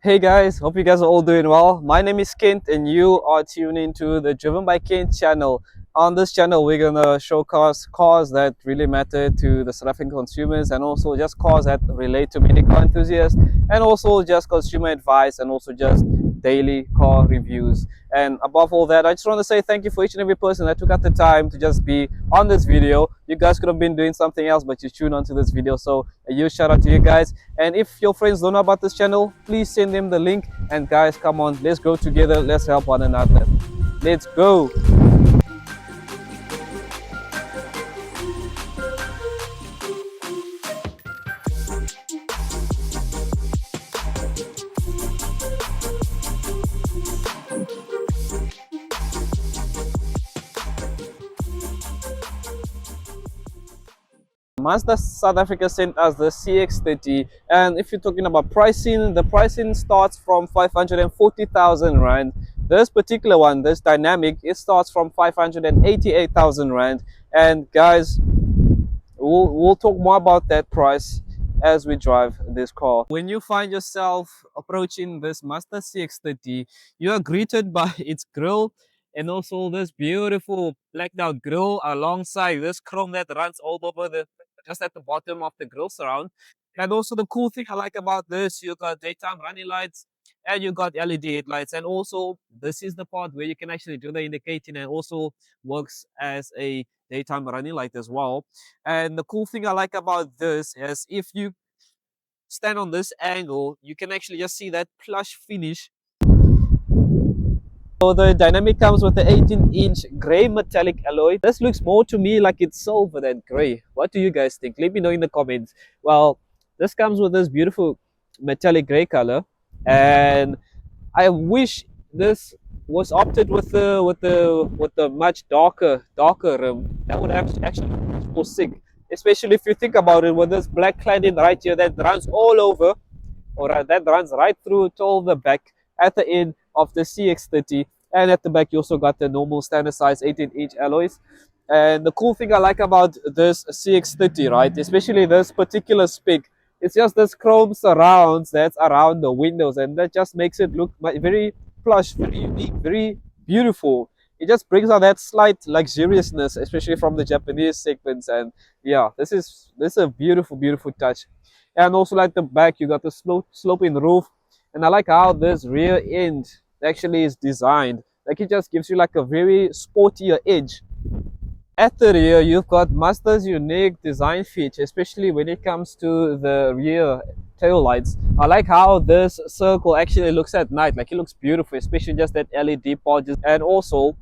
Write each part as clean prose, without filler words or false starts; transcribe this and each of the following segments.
Hey guys, hope you guys are all doing well. My name is Kent and you are tuning to the Driven by Kent channel. On this channel, we're gonna showcase cars that really matter to the South African consumers and also just cars that relate to many car enthusiasts and also just consumer advice and also just daily car reviews. And above all that, I just want to say thank you for each and every person that took out the time to just be on this video. You guys could have been doing something else, but you tuned onto this video. So a huge shout out to you guys. And if your friends don't know about this channel, please send them the link. And guys, come on, let's go together. Let's help one another. Let's go. Mazda South Africa sent us the CX-30, and if you're talking about pricing, the pricing starts from 540,000 rand. This particular one, this dynamic, it starts from 588,000 rand. And guys, we'll talk more about that price as we drive this car. When you find yourself approaching this Mazda CX-30, you are greeted by its grille and also this beautiful blacked out grille alongside this chrome that runs all over the just at the bottom of the grille surround. And also the cool thing I like about this, you got daytime running lights and you got LED headlights, and also this is the part where you can actually do the indicating and also works as a daytime running light as well. And the cool thing I like about this is if you stand on this angle, you can actually just see that plush finish. So the dynamic comes with the 18-inch gray metallic alloy. This looks more to me like it's silver than gray. What do you guys think? Let me know in the comments. Well, this comes with this beautiful metallic gray color, and I wish this was opted with the much darker rim. That would actually be much more sick. Especially if you think about it, with this black cladding right here that runs all over, or that runs right through till the back at the end of the CX-30, and at the back you also got the normal standard size 18-inch alloys. And the cool thing I like about this CX-30, right, especially this particular spec, it's just this chrome surrounds that's around the windows, and that just makes it look very plush, very unique, very beautiful. It just brings out that slight luxuriousness, especially from the Japanese segments. And yeah, this is a beautiful touch. And also like the back, you got the sloping roof, and I like how this rear end actually is designed. Like it just gives you like a very sportier edge. At the rear, you've got Mazda's unique design feature, especially when it comes to the rear tail lights. I like how this circle actually looks at night. Like it looks beautiful, especially just that LED part. And also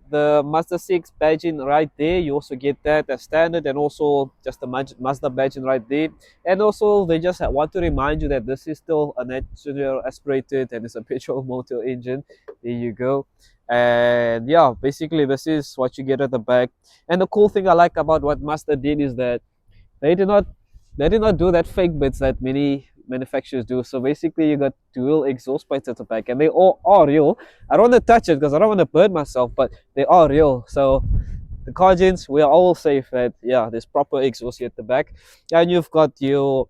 the Mazda 6 badging right there, you also get that as standard, and also just the Mazda badging right there. And also they just want to remind you that this is still a natural aspirated and it's a petrol motor engine. There you go. And yeah, basically this is what you get at the back. And the cool thing I like about what Mazda did is that they did not do that fake bits that many manufacturers do. So basically you got dual exhaust pipes at the back, and they all are real. I don't want to touch it because I don't want to burn myself, but they are real. So the car gents, we are all safe that yeah, there's proper exhaust here at the back. And you've got your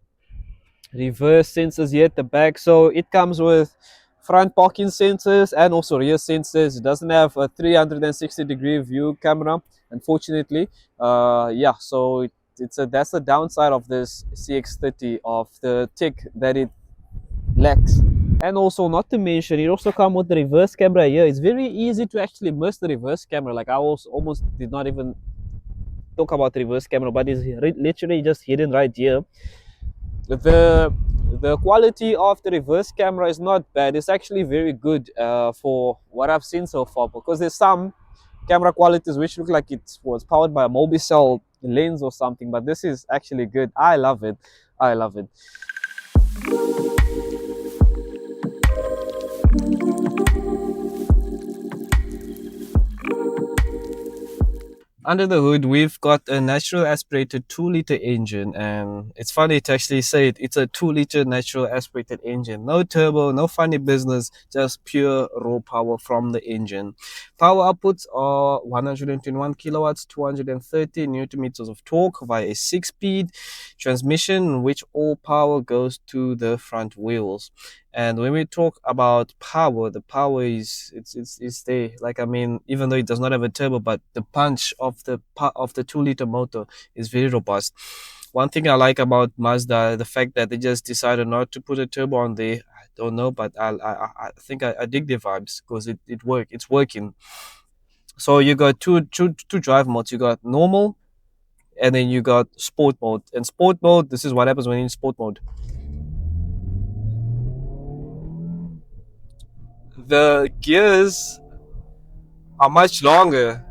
reverse sensors here at the back. So it comes with front parking sensors and also rear sensors. It doesn't have a 360-degree view camera, unfortunately. Yeah, so that's the downside of this CX-30, of the tech that it lacks. And also, not to mention, it also comes with the reverse camera here. It's very easy to actually miss the reverse camera. Like I was almost did not even talk about the reverse camera, but it's literally just hidden right here. The quality of the reverse camera is not bad. It's actually very good for what I've seen so far, because there's some camera qualities which look like it was powered by a mobile lens or something, but this is actually good. I love it. I love it. Under the hood, we've got a natural aspirated 2-liter engine, and it's funny to actually say it. It's a 2-liter natural aspirated engine. No turbo, no funny business, just pure raw power from the engine. Power outputs are 121 kilowatts, 230 newton meters of torque via a 6-speed transmission, in which all power goes to the front wheels. And when we talk about power, the power is it's there. Like, I mean, even though it does not have a turbo, but the punch of the 2-liter motor is very robust. One thing I like about Mazda, the fact that they just decided not to put a turbo on there. I don't know, but I think I dig their vibes because it's working. So you got two drive modes. You got normal, and then you got sport mode. And sport mode, this is what happens when you're in sport mode. The gears are much longer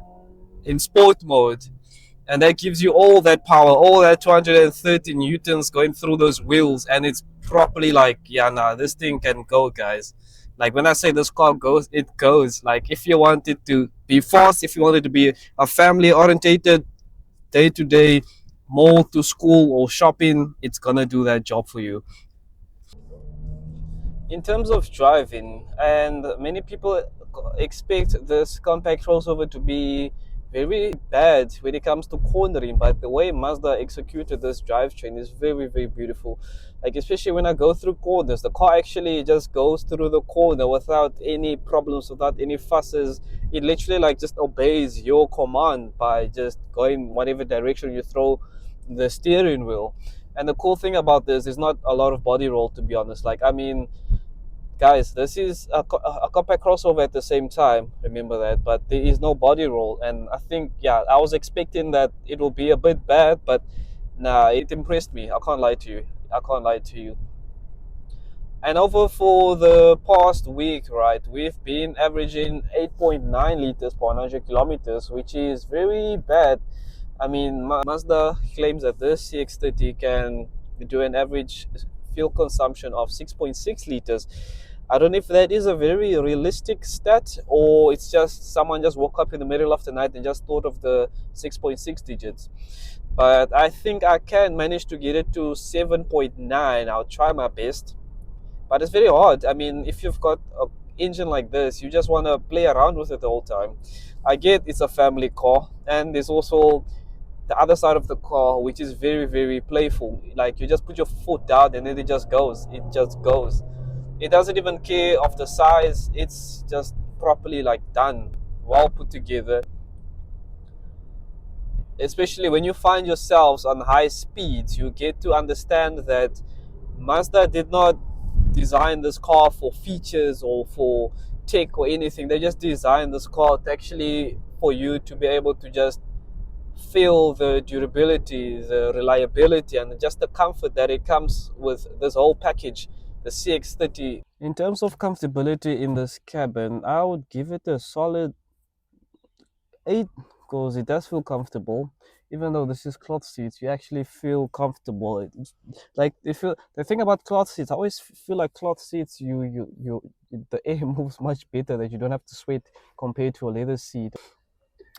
in sport mode, and that gives you all that power, all that 230 newtons going through those wheels, and it's properly like, yeah, nah, this thing can go, guys. Like, when I say this car goes, it goes. Like, if you want it to be fast, if you want it to be a family orientated, day to day, mall to school or shopping, it's gonna do that job for you. In terms of driving, and many people expect this compact crossover to be very bad when it comes to cornering, but the way Mazda executed this drivetrain is very, very beautiful. Like, especially when I go through corners, the car actually just goes through the corner without any problems, without any fusses. It literally like just obeys your command by just going whatever direction you throw the steering wheel. And the cool thing about this is not a lot of body roll, to be honest. Like, I mean, guys, this is a compact crossover at the same time, remember that, but there is no body roll. And I think, yeah, I was expecting that it will be a bit bad, but nah, it impressed me. I can't lie to you. I can't lie to you. And over for the past week, right, we've been averaging 8.9 liters per 100 kilometers, which is very bad. I mean, Mazda claims that this CX-30 can do an average fuel consumption of 6.6 liters. I don't know if that is a very realistic stat, or it's just someone just woke up in the middle of the night and just thought of the 6.6 digits. But I think I can manage to get it to 7.9. I'll try my best. But it's very hard. I mean, if you've got an engine like this, you just want to play around with it the whole time. I get it's a family car, and there's also the other side of the car, which is very, very playful. Like, you just put your foot down and then it just goes. It just goes. It doesn't even care of the size. It's just properly like done, well put together. Especially when you find yourselves on high speeds, you get to understand that Mazda did not design this car for features or for tech or anything. They just designed this car to actually for you to be able to just feel the durability, the reliability, and just the comfort that it comes with this whole package, the CX-30. In terms of comfortability in this cabin, I would give it a solid 8 because it does feel comfortable. Even though this is cloth seats, you actually feel comfortable. Like, they feel, the thing about cloth seats, I always feel like cloth seats, the air moves much better, that you don't have to sweat compared to a leather seat.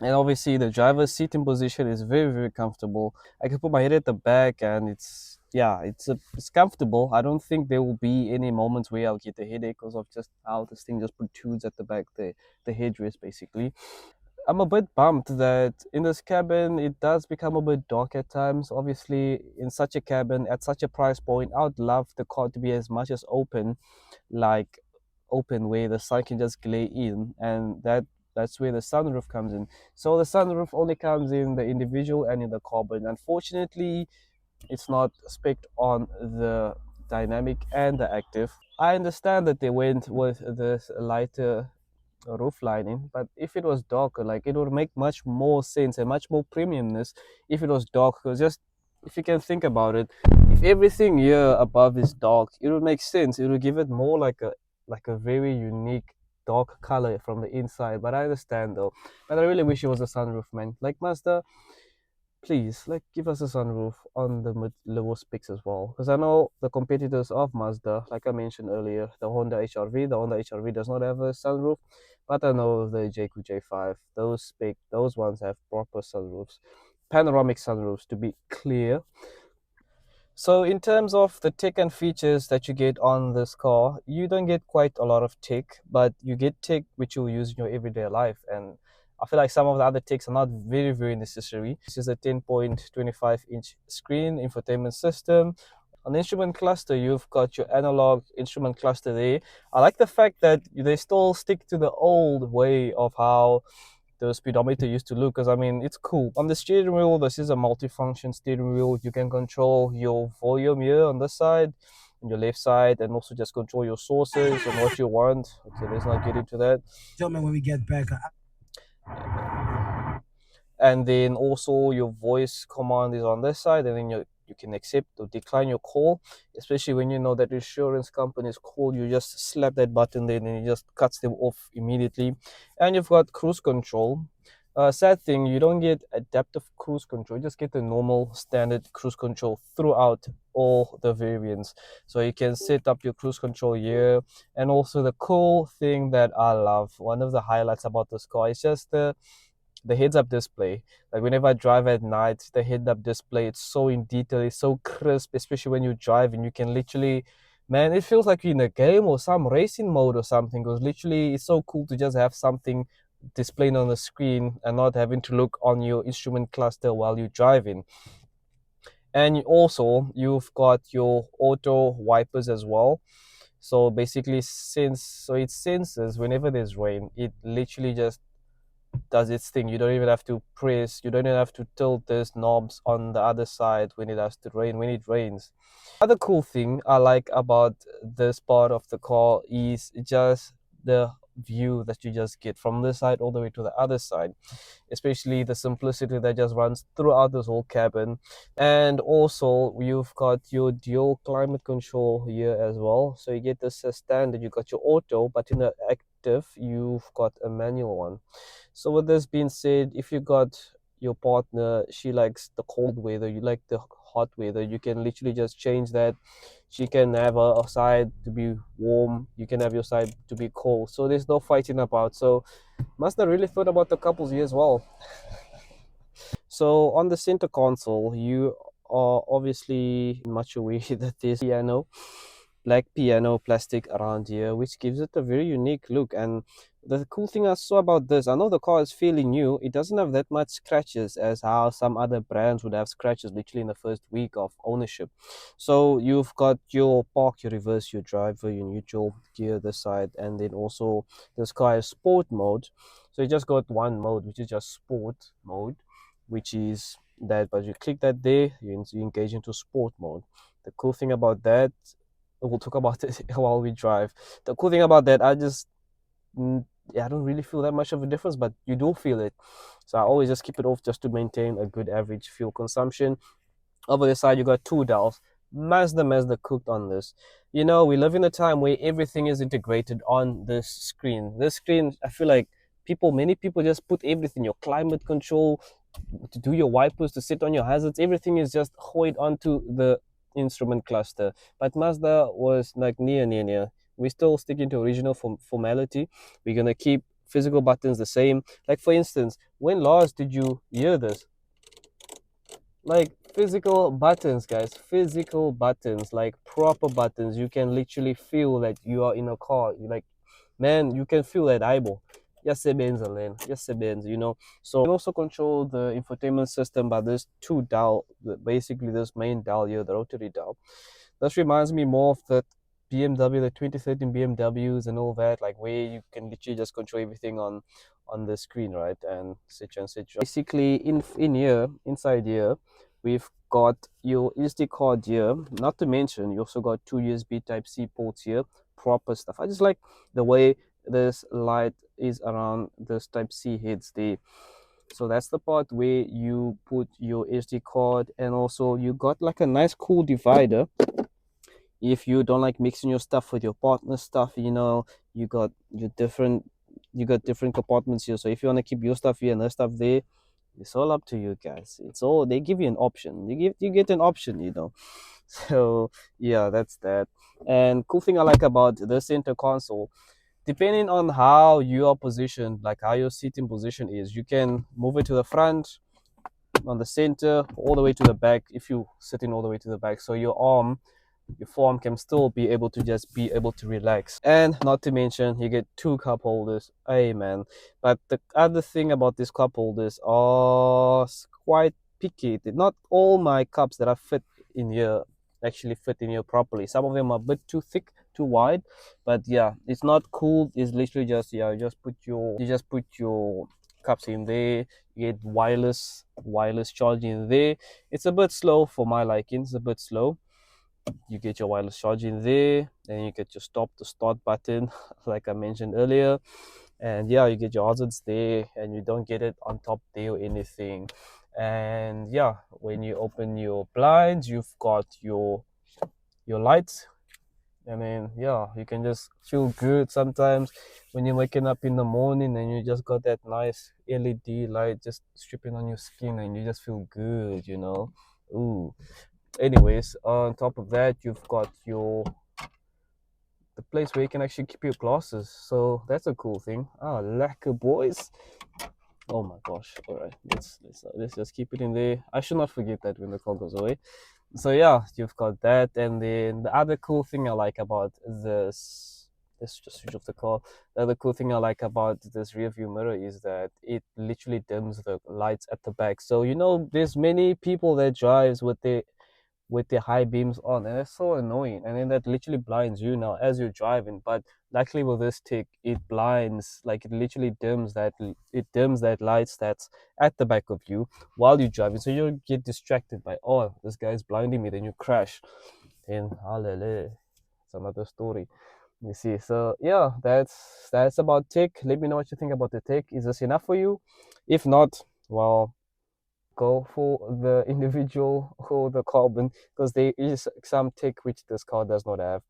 And obviously, the driver's seating position is very, very comfortable. I can put my head at the back, and it's comfortable. I don't think there will be any moments where I'll get a headache because of just how this thing just protrudes at the back, the headrest basically. I'm a bit bummed that in this cabin it does become a bit dark at times. Obviously, in such a cabin at such a price point, I would love the car to be as much as open, like open where the sun can just glare in, and that's where the sunroof comes in. So the sunroof only comes in the individual and in the carbon. Unfortunately, it's not spec'd on the dynamic and the active. I understand that they went with this lighter roof lining, but if it was darker, like, it would make much more sense and much more premiumness if it was dark. Because just, if you can think about it, if everything here above is dark, it would make sense. It would give it more like a very unique dark color from the inside. But I understand though. But I really wish it was a sunroof, man. Like, Mazda, please like give us a sunroof on the lower specs as well, because I know the competitors of Mazda, like I mentioned earlier, the Honda HR-V does not have a sunroof, but I know the JQ J5, those ones have proper sunroofs, panoramic sunroofs to be clear. So in terms of the tech and features that you get on this car, you don't get quite a lot of tech, but you get tech which you'll use in your everyday life. And I feel like some of the other techs are not very, very necessary. This is a 10.25-inch screen infotainment system. On the instrument cluster, you've got your analog instrument cluster there. I like the fact that they still stick to the old way of how the speedometer used to look, because I mean it's cool. On the steering wheel, this is a multi-function steering wheel. You can control your volume here on this side, on your left side, and also just control your sources and what you want. Okay, let's not get into that. Gentlemen, when we get back, And then also your voice command is on this side, and then you can accept or decline your call, especially when you know that insurance companies call you. Just slap that button there and it just cuts them off immediately. And you've got cruise control. Sad thing, you don't get adaptive cruise control, you just get the normal standard cruise control throughout all the variants. So you can set up your cruise control here. And also the cool thing that I love, one of the highlights about this car is just the heads-up display. Like whenever I drive at night, the head-up display, it's so in detail, it's so crisp, especially when you drive and you can literally, man, it feels like you're in a game or some racing mode or something, because literally it's so cool to just have something displaying on the screen and not having to look on your instrument cluster while you're driving. And also you've got your auto wipers as well. So basically, it senses whenever there's rain, it literally just does its thing. You don't even have to press, you don't even have to tilt these knobs on the other side when it has to rain, when it rains. Other cool thing I like about this part of the car is just the view that you just get from this side all the way to the other side, especially the simplicity that just runs throughout this whole cabin. And also you've got your dual climate control here as well. So you get this standard, you got your auto, but in the active you've got a manual one. So with this being said, if you got your partner, she likes the cold weather, you like the hot weather, you can literally just change that. She can have her side to be warm, you can have your side to be cold. So there's no fighting about. So Mazda really thought about the couples here as well. So on the center console, you are obviously much aware that there's piano, black piano plastic around here, which gives it a very unique look. And the cool thing I saw about this, I know the car is fairly new, it doesn't have that much scratches as how some other brands would have scratches literally in the first week of ownership. So you've got your park, your reverse, your driver, your neutral gear this side, and then also this car has sport mode. So you just got one mode, which is just sport mode, which is that, but you click that there, you engage into sport mode. The cool thing about that, we'll talk about it while we drive. The cool thing about that, I don't really feel that much of a difference, but you do feel it. So I always just keep it off just to maintain a good average fuel consumption. Over the side, you got two dials. Mazda cooked on this. You know, we live in a time where everything is integrated on this screen. This screen, I feel like many people just put everything, your climate control, to do your wipers, to sit on your hazards, everything is just hoid onto the instrument cluster. But Mazda was like near. We're still sticking to original formality. We're gonna keep physical buttons the same. Like for instance, when last did you hear this? Like physical buttons, guys, physical buttons, like proper buttons. You can literally feel that you are in a car. You like, man, you can feel that eyeball. Yasebenza, Len. Yasebenza, you know. So you can also control the infotainment system by this two dial, basically this main dial here, the rotary dial. This reminds me more of the BMW, the 2013 BMWs and all that, like where you can literally just control everything on the screen, right? And such and such. Basically, in here, inside here, we've got your SD card here. Not to mention, you also got two USB Type C ports here. Proper stuff. I just like the way this light is around this Type C heads there. So that's the part where you put your SD card, and also you got like a nice cool divider. If you don't like mixing your stuff with your partner's stuff, you know, you got different compartments here. So if you want to keep your stuff here and her stuff there, It's all up to you guys. It's all, they give you an option. You get an option, you know. So yeah, that's that. And cool thing I like about the center console, depending on how you are positioned, like how your seating position is, you can move it to the front, on the center, all the way to the back if you sitting all the way to the back. So your forearm can still be able to just be able to relax. And not to mention, you get two cup holders. Hey man. But the other thing about these cup holders are quite picky. Not all my cups that I fit in here actually fit in here properly. Some of them are a bit too thick, too wide. But yeah, it's not cool. It's literally just, yeah, you just put your cups in there. You get wireless charging there. It's a bit slow for my liking. It's a bit slow. You get your wireless charging there, and you get your stop to start button like I mentioned earlier. And yeah, you get your hazards there, and you don't get it on top there or anything. And yeah, when you open your blinds, you've got your lights. And then yeah, you can just feel good sometimes when you're waking up in the morning and you just got that nice LED light just stripping on your skin, and you just feel good, you know. Ooh. Anyways, on top of that, you've got the place where you can actually keep your glasses. So that's a cool thing. Ah, lacquer boys. Oh my gosh. All right, let's just keep it in there. I should not forget that when the call goes away. So yeah, you've got that, and then the other cool thing I like about this. Let's just switch off the call. The other cool thing I like about this rear view mirror is that it literally dims the lights at the back. So you know, there's many people that drives with the high beams on, and it's so annoying, and then that literally blinds you now as you're driving. But luckily with this tick, it blinds, like it literally dims that lights that's at the back of you while you're driving, so you don't get distracted by, oh, this guy's blinding me, then you crash, then hallelujah, it's another story, you see. So yeah, that's about tick. Let me know what you think about the tick. Is this enough for you? If not, well, go for the individual or the carbon, because there is some tech which this car does not have.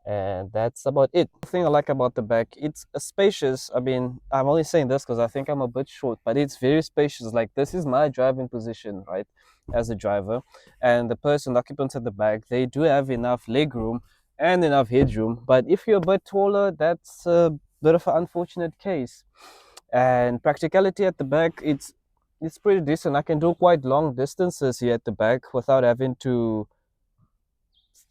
And that's about it. The thing I like about the back, it's a spacious. I mean, I'm only saying this because I think I'm a bit short, but it's very spacious. Like, this is my driving position, right, as a driver, and the person, the occupants at the back, they do have enough leg room and enough headroom. But if you're a bit taller, that's a bit of an unfortunate case. And practicality at the back, it's pretty decent. I can do quite long distances here at the back without having to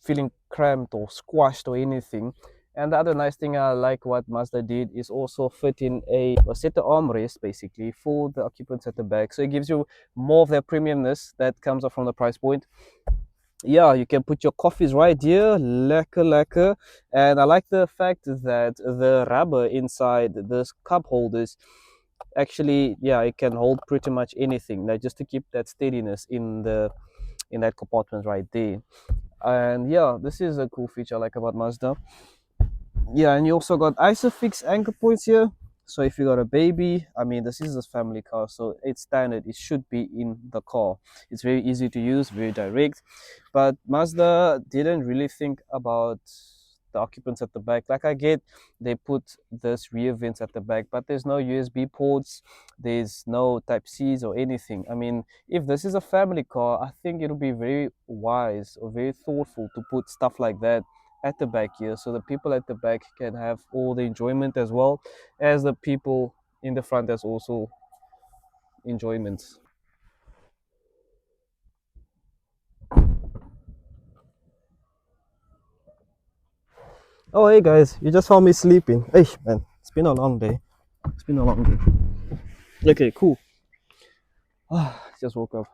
feeling cramped or squashed or anything. And the other nice thing I like what Mazda did is also fit in a center armrest basically for the occupants at the back. So it gives you more of that premiumness that comes up from the price point. Yeah, you can put your coffees right here, lekker. And I like the fact that the rubber inside this cup holders, actually, yeah, it can hold pretty much anything, like just to keep that steadiness in that compartment right there. And yeah, this is a cool feature I like about Mazda. Yeah, and you also got isofix anchor points here. So if you got a baby, I mean, this is a family car, so it's standard. It should be in the car. It's very easy to use, very direct. But Mazda didn't really think about the occupants at the back. Like, I get they put this rear vents at the back, but there's no USB ports, there's no Type Cs or anything. I mean, if this is a family car, I think it'll be very wise or very thoughtful to put stuff like that at the back here, so the people at the back can have all the enjoyment as well as the people in the front as also enjoyment. Oh, hey guys, you just found me sleeping. Hey man, it's been a long day. It's been a long day. Okay, cool. Just woke up.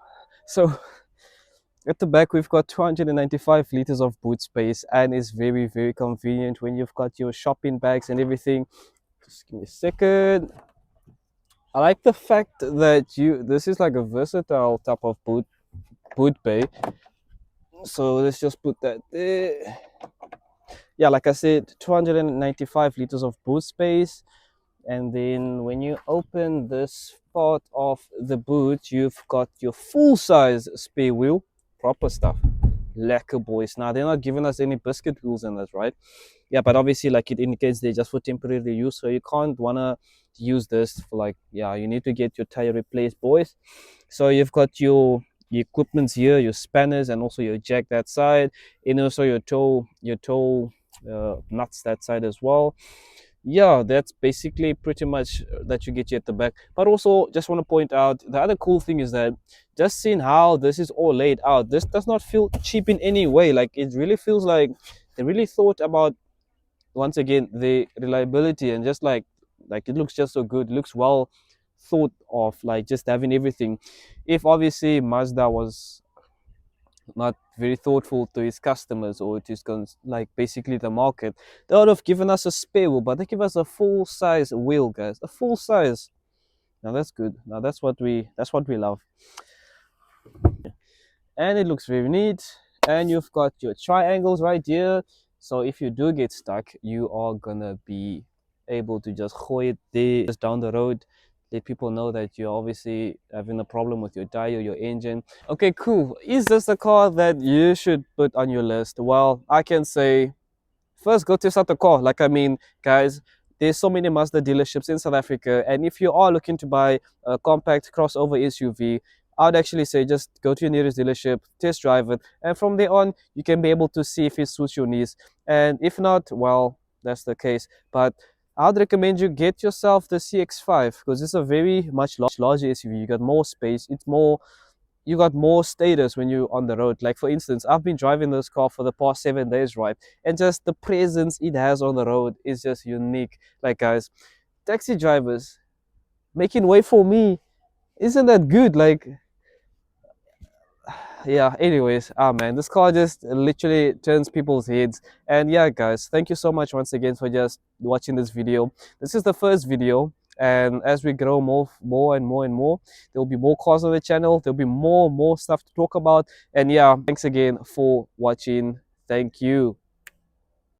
So at the back we've got 295 liters of boot space, and it's very convenient when you've got your shopping bags and everything. Just give me a second. I like the fact that this is like a versatile type of boot bay. So let's just put that there. Yeah, like I said, 295 liters of boot space. And then when you open this part of the boot, you've got your full size spare wheel, proper stuff. lacquer boys. Now they're not giving us any biscuit wheels in this, right? Yeah, but obviously like it indicates they're just for temporary use, so you can't wanna use this for like, yeah, you need to get your tire replaced, boys. So you've got your equipments here, your spanners, and also your jack that side, and also your toe nuts that side as well. Yeah, that's basically pretty much that you get you at the back. But also just want to point out the other cool thing is that just seeing how this is all laid out, this does not feel cheap in any way. Like it really feels like they really thought about, once again, the reliability, and just like it looks just so good, looks well thought of, like just having everything. If obviously Mazda was not very thoughtful to his customers, or to his like basically the market, they would have given us a spare wheel, but they give us a full size wheel, guys, a full size. Now that's good. Now that's what we love. And it looks very neat. And you've got your triangles right here, so if you do get stuck, you are gonna be able to just hoy it there, just down the road, let people know that you're obviously having a problem with your tire, your engine. Okay, cool. Is this a car that you should put on your list? Well, I can say, first, go test out the car. Like, I mean, guys, there's so many Mazda dealerships in South Africa, and if you are looking to buy a compact crossover SUV, I'd actually say just go to your nearest dealership, test drive it, and from there on, you can be able to see if it suits your needs. And if not, well, that's the case. But I'd recommend you get yourself the CX-5, because it's a very much larger SUV. You got more space. It's more, you got more status when you're on the road. Like for instance, I've been driving this car for the past 7 days, right? And just the presence it has on the road is just unique. Like guys, taxi drivers making way for me, isn't that good? Like, yeah, anyways, ah man, this car just literally turns people's heads. And yeah, guys, thank you so much once again for just watching this video. This is the first video, and as we grow more and more and more, there will be more cars on the channel. There'll be more stuff to talk about. And yeah, thanks again for watching. Thank you.